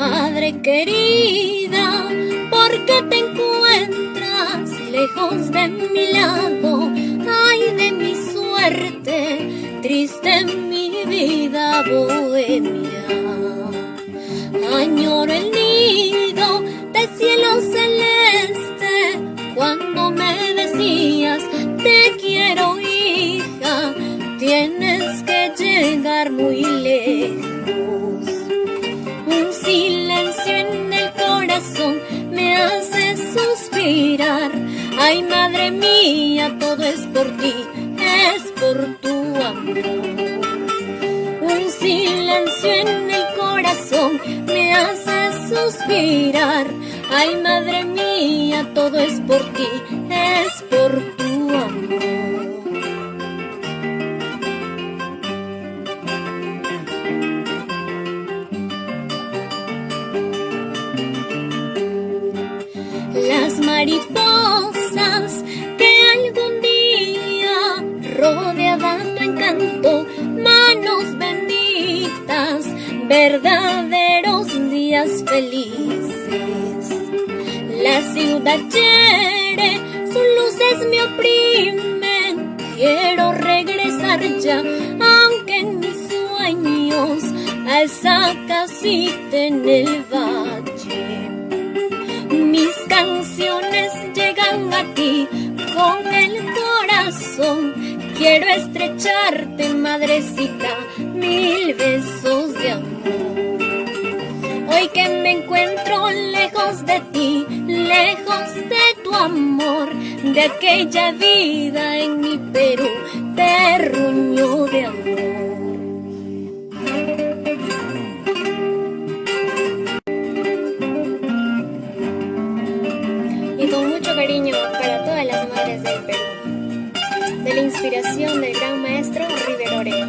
Madre querida, ¿por qué te encuentras lejos de mi lado? Ay, de mi suerte, triste mi vida bohemia. Añoro el nido de cielo celeste, cuando me decías te quiero, hija, tienes que llegar muy lejos. Un silencio en el corazón me hace suspirar. Ay, madre mía, todo es por ti, es por tu amor. Un silencio en el corazón me hace suspirar. Ay, madre mía, todo es por ti, es por tu amor. Las mariposas que algún día rodeaban tu encanto, manos benditas, verdaderos días felices. La ciudad hiere, sus luces me oprimen, quiero regresar ya, aunque en mis sueños, a esa casita en el valle. Mis canciones llegan a ti con el corazón. Quiero estrecharte, madrecita, 1000 besos de amor. Hoy que me encuentro lejos de ti, lejos de tu amor, de aquella vida en mi Perú, terruño de amor. Y con mucho cariño para todas las madres del Perú, de la inspiración del gran maestro Rivero Orea.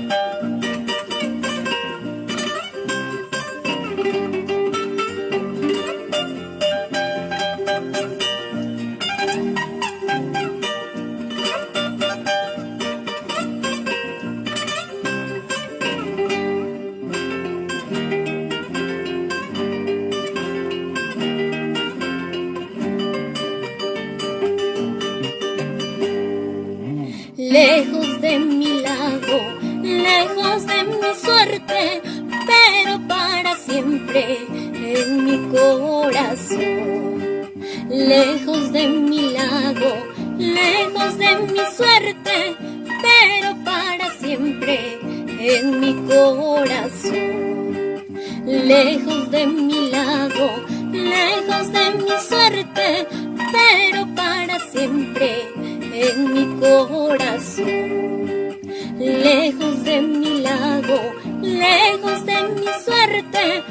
Lejos de mi lado, lejos de mi suerte, pero para siempre en mi corazón. Lejos de mi lado, lejos de mi suerte, pero para siempre en mi corazón. Lejos de mi lado, lejos de mi suerte, pero para siempre en mi corazón. Lejos de mi lado, lejos de mi suerte,